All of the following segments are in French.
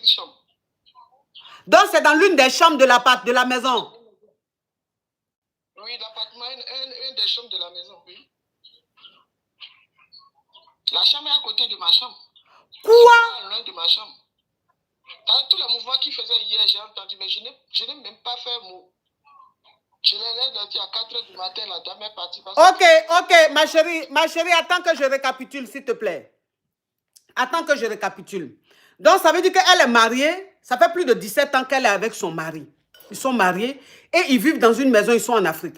petite chambre. Donc, c'est dans l'une des chambres de la maison. Oui, l'appartement, une des chambres de la maison, oui. La chambre est à côté de ma chambre. Quoi? Loin de ma chambre. Tous les mouvements qu'il faisait hier, j'ai entendu, mais je n'ai même pas fait mot. Je l'ai dit à 4 h du matin, la dame est partie. Ok, ma chérie, attends que je récapitule, s'il te plaît. Attends que je récapitule. Donc, ça veut dire qu'elle est mariée, ça fait plus de 17 ans qu'elle est avec son mari. Ils sont mariés et ils vivent dans une maison, ils sont en Afrique.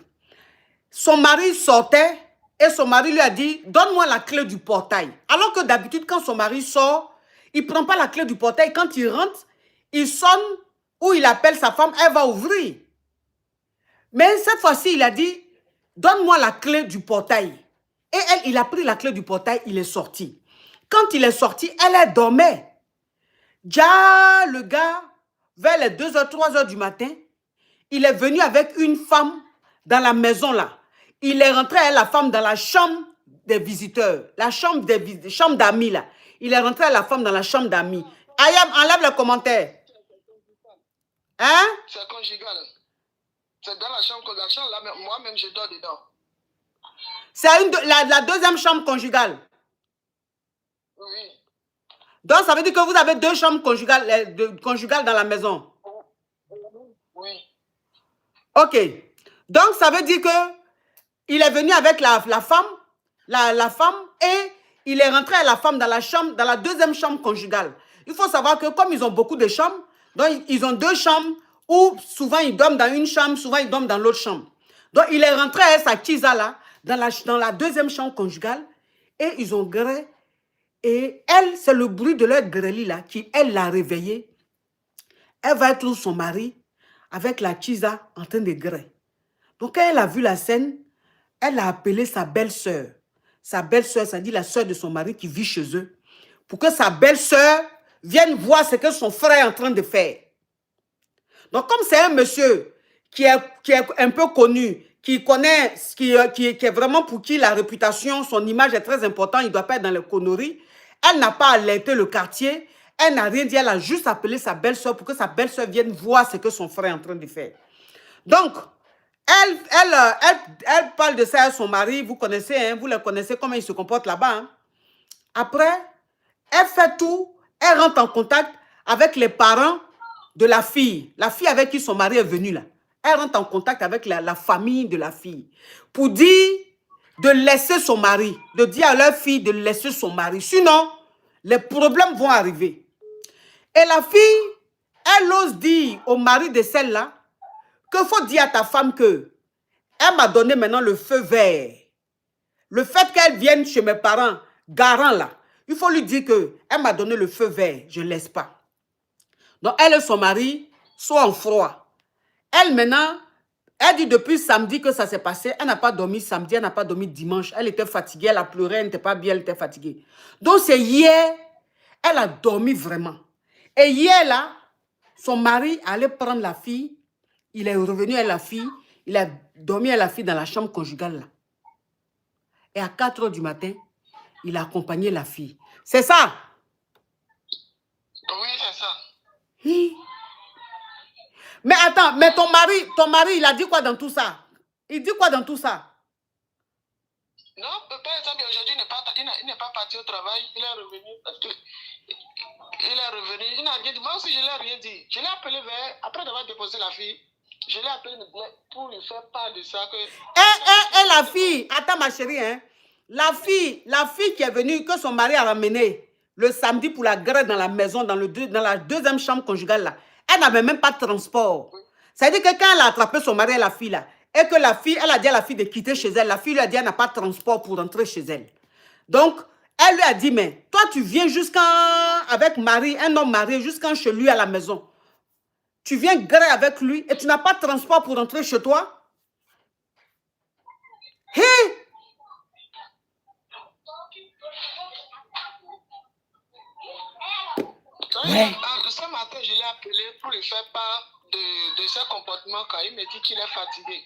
Son mari sortait et son mari lui a dit, donne-moi la clé du portail. Alors que d'habitude, quand son mari sort, il ne prend pas la clé du portail. Quand il rentre, il sonne ou il appelle sa femme, elle va ouvrir. Mais cette fois-ci, il a dit, donne-moi la clé du portail. Et il a pris la clé du portail, il est sorti. Quand il est sorti, elle dormait. Déjà, le gars, vers les 2 h, 3 h du matin, il est venu avec une femme dans la maison là. Il est rentré avec la femme dans la chambre des visiteurs, la chambre d'amis là. Il est rentré avec la femme dans la chambre d'amis. Ayam, enlève le commentaire. Hein? C'est conjugal. C'est dans la chambre là, moi-même je dors dedans. C'est la deuxième chambre conjugale. Oui. Donc ça veut dire que vous avez 2 chambres conjugales dans la maison. Oui. Ok. Donc ça veut dire que il est venu avec la femme, la femme et il est rentré avec la femme dans la deuxième chambre conjugale. Il faut savoir que comme ils ont beaucoup de chambres, donc ils ont 2 chambres où souvent ils dorment dans une chambre, souvent ils dorment dans l'autre chambre. Donc il est rentré avec sa Kiza là, dans la deuxième chambre conjugale et ils ont gré. Et elle, c'est le bruit de leur grêlis là qui, elle, l'a réveillée. Elle va être son mari avec la Kiza en train de gré. Donc quand elle a vu la scène, elle a appelé sa belle-sœur. Sa belle-sœur, ça dit la sœur de son mari qui vit chez eux, pour que sa belle-sœur vienne voir ce que son frère est en train de faire. Donc, comme c'est un monsieur qui est un peu connu, qui connaît, qui est vraiment pour qui la réputation, son image est très importante, il ne doit pas être dans les conneries, elle n'a pas alerté le quartier, elle n'a rien dit, elle a juste appelé sa belle-sœur pour que sa belle-sœur vienne voir ce que son frère est en train de faire. Donc, elle parle de ça à son mari, vous connaissez, hein, vous le connaissez, comment il se comporte là-bas. Hein. Après, elle fait tout, elle rentre en contact avec les parents de la fille avec qui son mari est venu là. Elle rentre en contact avec la famille de la fille pour dire de laisser son mari, de dire à leur fille de laisser son mari. Sinon, les problèmes vont arriver. Et la fille, elle ose dire au mari de celle-là qu'il faut dire à ta femme que elle m'a donné maintenant le feu vert. Le fait qu'elle vienne chez mes parents, garant là, il faut lui dire qu'elle m'a donné le feu vert, je ne laisse pas. Donc elle et son mari sont en froid. Elle maintenant, elle dit depuis samedi que ça s'est passé, elle n'a pas dormi samedi, elle n'a pas dormi dimanche, elle était fatiguée, elle a pleuré, elle n'était pas bien, elle était fatiguée. Donc c'est hier, elle a dormi vraiment. Et hier là, son mari allait prendre la fille, il est revenu avec la fille, il a dormi avec la fille dans la chambre conjugale là. Et à 4 h du matin, il a accompagné la fille. C'est ça? Oui, c'est ça. Hi. Mais attends, mais ton mari, il a dit quoi dans tout ça? Il dit quoi dans tout ça? Non, par exemple, aujourd'hui, il n'est pas parti au travail, il est revenu parce que il est revenu, il n'a rien dit. Moi aussi, je ne l'ai rien dit. Je l'ai appelé après avoir déposé la fille, je l'ai appelé pour lui faire part de ça. Et la fille, attends ma chérie, hein? La fille qui est venue, que son mari a ramené le samedi pour la grève dans la maison, dans la deuxième chambre conjugale là, elle n'avait même pas de transport. Oui. Ça veut dire que quand elle a attrapé son mari et la fille là, et que la fille, elle a dit à la fille de quitter chez elle, la fille lui a dit qu'elle n'a pas de transport pour rentrer chez elle. Donc, elle lui a dit, mais toi tu viens avec un homme marié, jusqu'à chez lui à la maison. Tu viens grève avec lui et tu n'as pas de transport pour rentrer chez toi? Hé! Hey! Ouais. Ce matin, je l'ai appelé pour lui faire part de ses comportements quand il me dit qu'il est fatigué.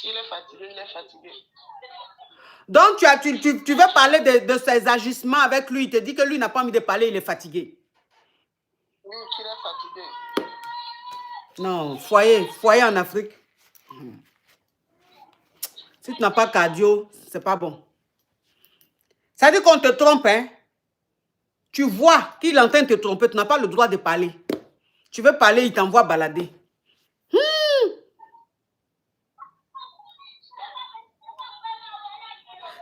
Il est fatigué. Donc, tu veux parler de ses agissements avec lui. Il te dit que lui n'a pas envie de parler, il est fatigué. Oui, qu'il est fatigué. Non, foyer en Afrique. Si tu n'as pas cardio, c'est pas bon. Ça dit qu'on te trompe, hein. Tu vois qu'il est en train de te tromper, tu n'as pas le droit de parler. Tu veux parler, il t'envoie balader.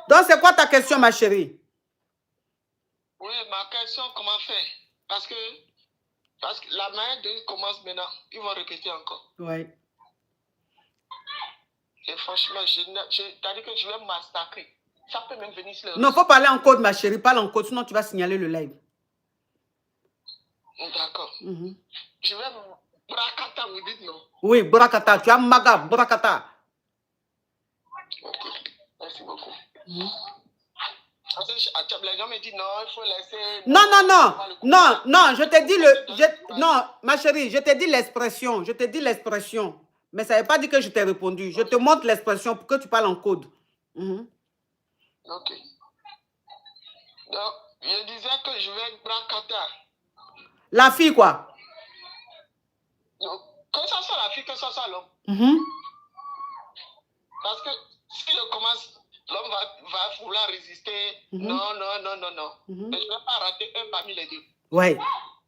Donc, c'est quoi ta question, ma chérie? Oui, ma question, comment faire? Parce que la manière de commence maintenant, ils vont répéter encore. Oui. Et franchement, t'as dit que je vais massacrer. Ça peut même venir sur le... Non, il faut parler en code, ma chérie. Parle en code, sinon tu vas signaler le live. D'accord. Je vais... Brakata, vous dites non? Oui, Brakata. Tu as Maga, Brakata. Ok, merci beaucoup. Les gens me disent non, il faut laisser... Non, je te dis non, ma chérie, je te dis l'expression. Mais ça ne veut pas dire que je t'ai répondu. Je te montre l'expression pour que tu parles en code. Ok. Donc, je disais que je vais être Brakata. La fille, quoi? Donc, que ça soit la fille, que ça soit l'homme. Parce que si je commence, l'homme va vouloir résister. Non. Mais je ne vais pas rater un parmi les deux. Ouais.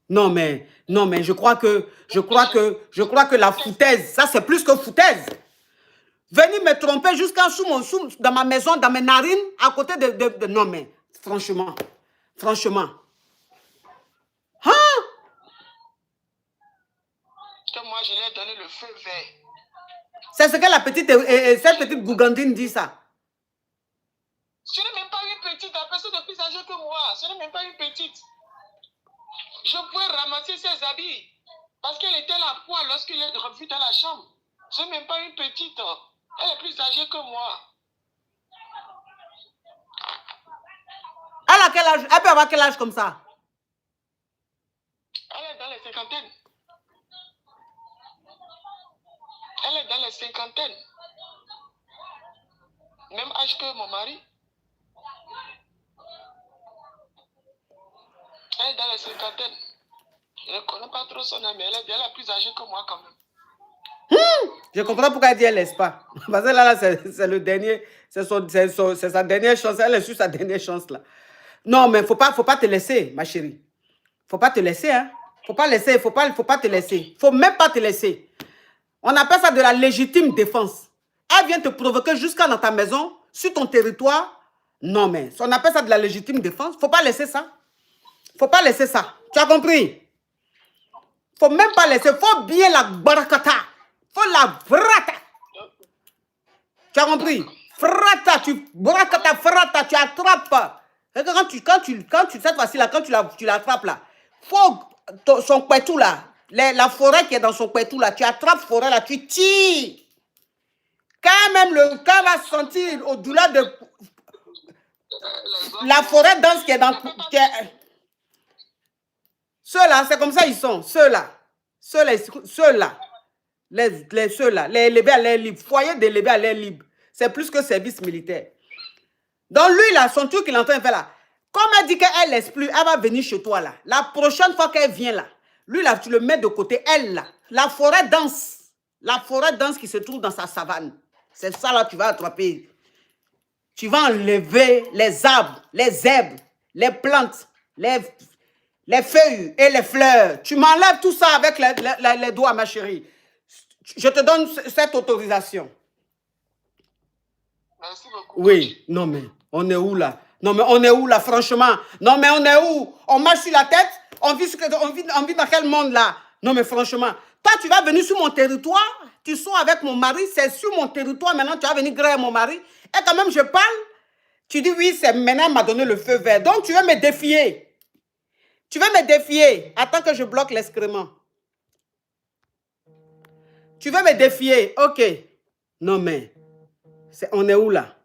Non, mais je crois que la foutaise, ça c'est plus que foutaise. Venir me tromper jusqu'en dans ma maison, dans mes narines, à côté de non, mais franchement. Hein? Que moi, je lui ai donné le feu vert. C'est ce que cette petite gougandine dit, ça. Ce n'est même pas une petite, la personne est plus âgée que moi. Ce n'est même pas une petite. Je pouvais ramasser ses habits. Parce qu'elle était là à poil lorsqu'il est revenu dans la chambre. Ce n'est même pas une petite. Elle est plus âgée que moi. Elle a quel âge? Elle peut avoir quel âge comme ça? Elle est dans les cinquantaines. Elle est dans les cinquantaines. Même âge que mon mari. Elle est dans les cinquantaines. Je ne connais pas trop son âme, mais elle est plus âgée que moi quand même. Je comprends pourquoi elle dit elle laisse pas. Parce que là c'est le dernier, c'est sa dernière chance. Elle est sur sa dernière chance là. Non, mais faut pas te laisser, ma chérie. Faut pas te laisser, hein. Faut pas te laisser. Faut même pas te laisser. On appelle ça de la légitime défense. Elle vient te provoquer jusqu'à dans ta maison, sur ton territoire. Non, mais on appelle ça de la légitime défense. Faut pas laisser ça. Faut pas laisser ça. Tu as compris? Faut même pas laisser. Faut bien la barakata. Faut la frata. Tu as compris? Frata, barakata, frata, tu attrapes. Quand tu cette fois-ci là, quand tu l'attrapes là, faut son pétou là, la forêt qui est dans son pétou là, tu attrapes forêt là, tu tires. Quand même le cas va sentir au-delà de la forêt dense qui est dans... Ceux-là, c'est comme ça ils sont. Ceux-là. Les élevés à l'air libre. Foyer d'élevés à l'air libre. C'est plus que service militaire. Donc lui, là, son truc qu'il est en train de faire là, comme elle dit qu'elle laisse plus, elle va venir chez toi là. La prochaine fois qu'elle vient là, lui là, tu le mets de côté, elle là. La forêt dense qui se trouve dans sa savane. C'est ça là, tu vas attraper. Tu vas enlever les arbres, les herbes, les plantes, les feuilles et les fleurs. Tu m'enlèves tout ça avec les doigts, ma chérie. Je te donne cette autorisation. Merci beaucoup. Oui, non mais, on est où là? Non mais, on est où là, franchement? Non mais, on est où? On marche sur la tête? On vit dans quel monde là? Non mais franchement, toi tu vas venir sur mon territoire, tu sors avec mon mari, c'est sur mon territoire, maintenant tu vas venir griller mon mari, et quand même je parle, tu dis oui, c'est maintenant elle m'a donné le feu vert, donc tu veux me défier. Tu veux me défier, attends que je bloque l'excrément. Tu veux me défier, ok. Non mais, on est où là?